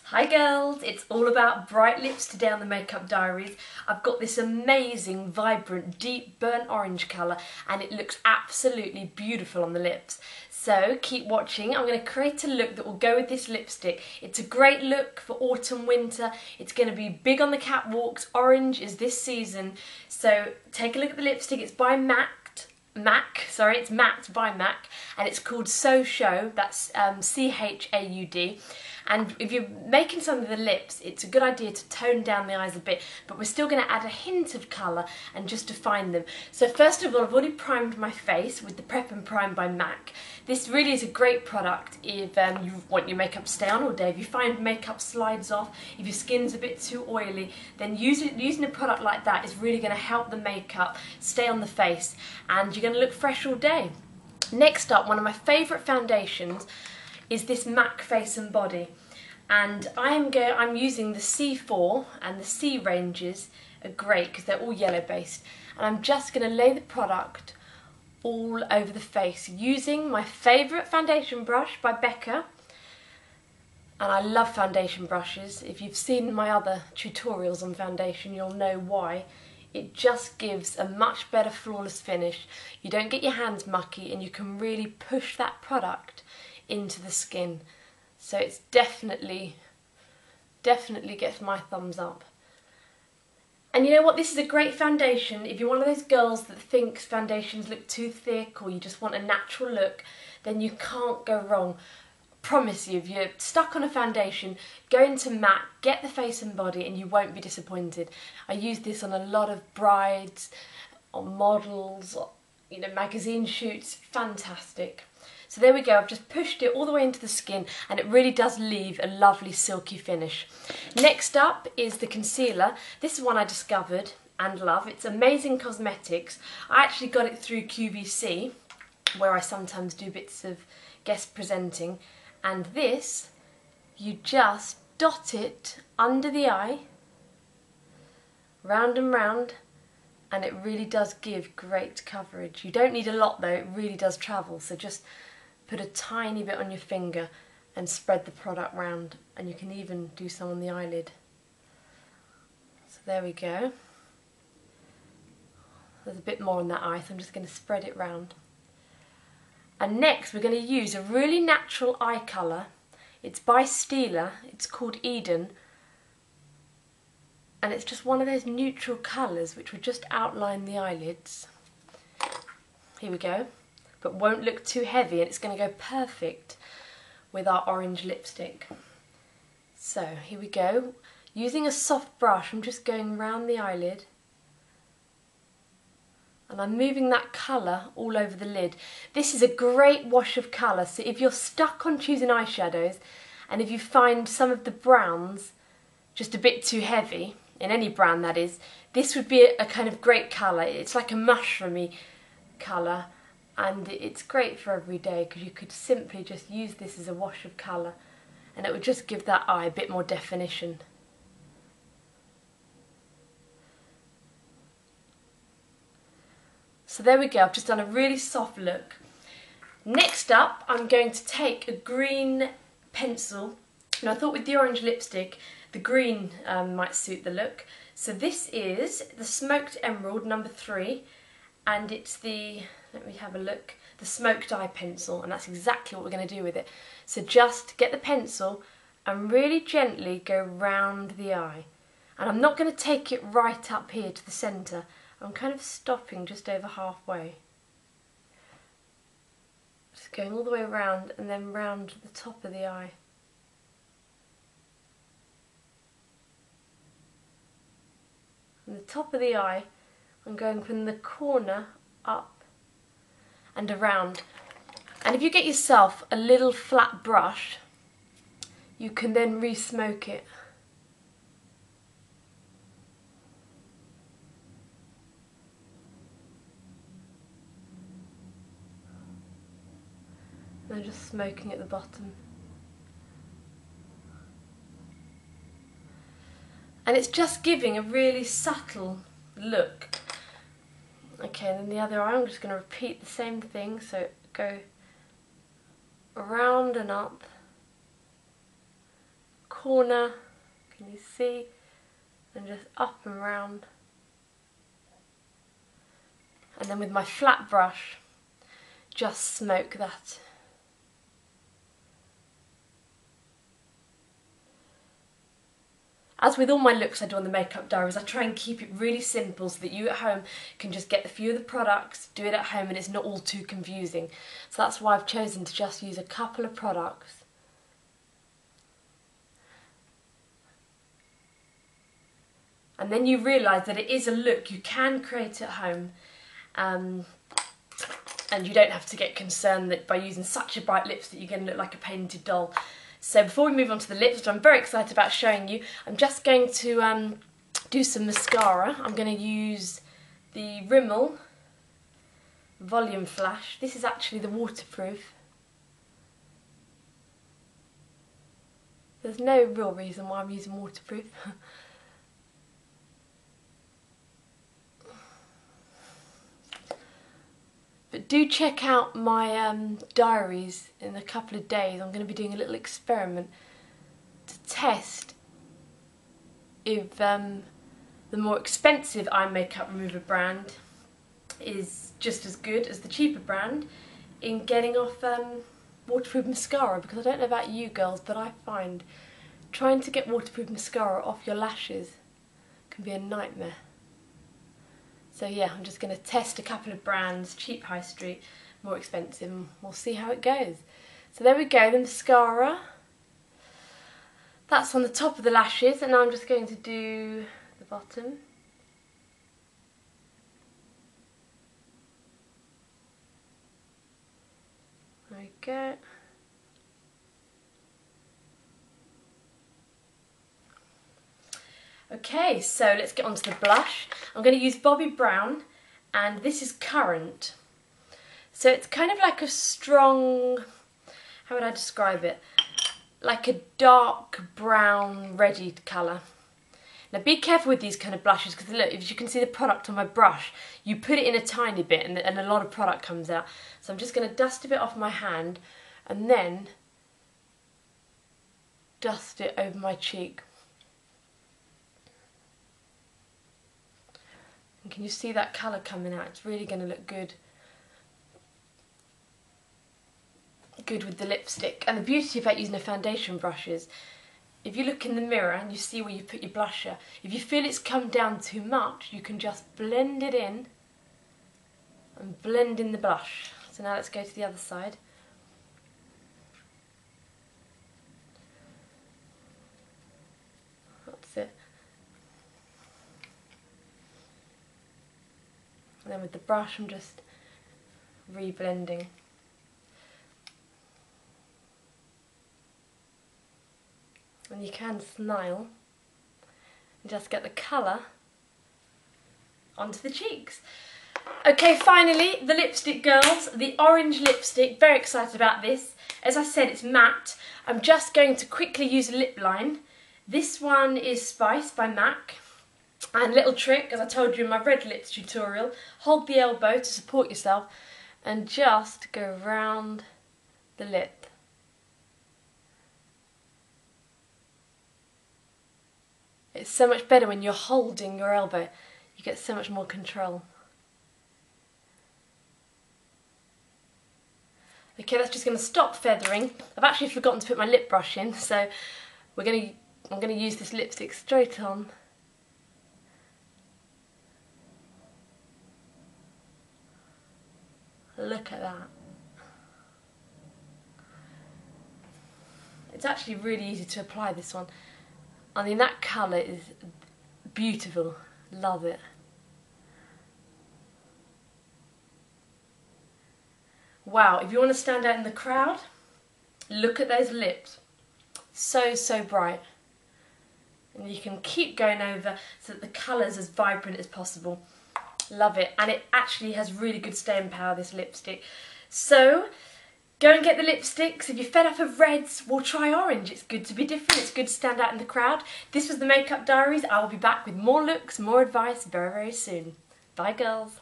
Hi girls, it's all about bright lips today on the Makeup Diaries. I've got this amazing, vibrant, deep burnt orange colour and it looks absolutely beautiful on the lips. So keep watching. I'm going to create a look that will go with this lipstick. It's a great look for autumn, winter. It's going to be big on the catwalks. Orange is this season. So take a look at the lipstick. It's by it's matte by MAC, and it's called So Show. That's CHAUD. And if you're making some of the lips, it's a good idea to tone down the eyes a bit, but we're still going to add a hint of colour and just define them. So first of all, I've already primed my face with the Prep and Prime by MAC. This really is a great product if you want your makeup to stay on all day. If you find makeup slides off, if your skin's a bit too oily, then using a product like that is really going to help the makeup stay on the face and you're going to look fresh all day. Next up, one of my favourite foundations is this MAC Face and Body, and I'm using the C4, and the C ranges are great because they're all yellow based, and I'm just going to lay the product all over the face using my favourite foundation brush by Becca. And I love foundation brushes. If you've seen my other tutorials on foundation, you'll know why. It just gives a much better flawless finish. You don't get your hands mucky and you can really push that product into the skin. So it's definitely gets my thumbs up. And you know what, this is a great foundation. If you're one of those girls that thinks foundations look too thick or you just want a natural look, then you can't go wrong. Promise you, if you're stuck on a foundation, go into MAC, get the Face and Body, and you won't be disappointed. I use this on a lot of brides, on models, magazine shoots. Fantastic. So there we go, I've just pushed it all the way into the skin and it really does leave a lovely silky finish. Next up is the concealer. This is one I discovered and love. It's Amazing Cosmetics. I actually got it through QVC, where I sometimes do bits of guest presenting. And this, you just dot it under the eye, round and round, and it really does give great coverage. You don't need a lot though, it really does travel, so just put a tiny bit on your finger and spread the product round, and you can even do some on the eyelid. So there we go. There's a bit more on that eye, so I'm just going to spread it round. And next we're going to use a really natural eye colour. It's by Stila, it's called Eden, and it's just one of those neutral colours which will just outline the eyelids. Here we go, but won't look too heavy, and it's going to go perfect with our orange lipstick. So here we go, using a soft brush I'm just going round the eyelid. And I'm moving that colour all over the lid. This is a great wash of colour, so if you're stuck on choosing eyeshadows and if you find some of the browns just a bit too heavy, in any brown that is, this would be a kind of great colour. It's like a mushroomy colour and it's great for every day because you could simply just use this as a wash of colour and it would just give that eye a bit more definition. So there we go, I've just done a really soft look. Next up, I'm going to take a green pencil. And I thought with the orange lipstick, the green might suit the look. So this is the Smoked Emerald number 3, and it's the, let me have a look, the Smoked Eye Pencil, and that's exactly what we're going to do with it. So just get the pencil and really gently go round the eye. And I'm not going to take it right up here to the centre. I'm kind of stopping just over halfway. Just going all the way around and then round the top of the eye. From the top of the eye, I'm going from the corner up and around. And if you get yourself a little flat brush, you can then re-smoke it. And just smoking at the bottom. And it's just giving a really subtle look. Okay, and then the other eye, I'm just going to repeat the same thing, so go around and up, corner, can you see? And just up and round. And then with my flat brush, just smoke that. As with all my looks I do on the Makeup Diaries, I try and keep it really simple so that you at home can just get a few of the products, do it at home, and it's not all too confusing. So that's why I've chosen to just use a couple of products. And then you realise that it is a look you can create at home, and you don't have to get concerned that by using such a bright lipstick you're going to look like a painted doll. So before we move on to the lips, which I'm very excited about showing you, I'm just going to do some mascara. I'm going to use the Rimmel Volume Flash. This is actually the waterproof. There's no real reason why I'm using waterproof. But do check out my diaries in a couple of days. I'm going to be doing a little experiment to test if the more expensive eye makeup remover brand is just as good as the cheaper brand in getting off waterproof mascara, because I don't know about you girls, but I find trying to get waterproof mascara off your lashes can be a nightmare. So yeah, I'm just going to test a couple of brands, cheap high street, more expensive, and we'll see how it goes. So there we go, the mascara. That's on the top of the lashes, and now I'm just going to do the bottom. There we go. Okay, so let's get on to the blush. I'm going to use Bobbi Brown, and this is Currant. So it's kind of like a strong, how would I describe it? Like a dark brown, reddy colour. Now be careful with these kind of blushes, because look, if you can see the product on my brush, you put it in a tiny bit and a lot of product comes out. So I'm just going to dust a bit off my hand and then dust it over my cheek. And can you see that colour coming out? It's really going to look good. Good with the lipstick. And the beauty about using a foundation brush is, if you look in the mirror and you see where you put your blusher, if you feel it's come down too much, you can just blend it in and blend in the blush. So now let's go to the other side. That's it. And then with the brush I'm just re-blending. And you can smile and just get the colour onto the cheeks. Okay, finally, the lipstick girls, the orange lipstick, very excited about this. As I said, it's matte. I'm just going to quickly use a lip line. This one is Spice by MAC. And little trick, as I told you in my red lips tutorial, hold the elbow to support yourself and just go round the lip. It's so much better when you're holding your elbow. You get so much more control. Okay, that's just going to stop feathering. I've actually forgotten to put my lip brush in, so I'm going to use this lipstick straight on. Look at that. It's actually really easy to apply this one. I mean, that colour is beautiful. Love it. Wow, if you want to stand out in the crowd, look at those lips. So, so bright. And you can keep going over so that the colour's as vibrant as possible. Love it. And it actually has really good staying power, this lipstick. So, go and get the lipsticks. If you're fed up of reds, we'll try orange. It's good to be different. It's good to stand out in the crowd. This was the Makeup Diaries. I will be back with more looks, more advice very, very soon. Bye, girls.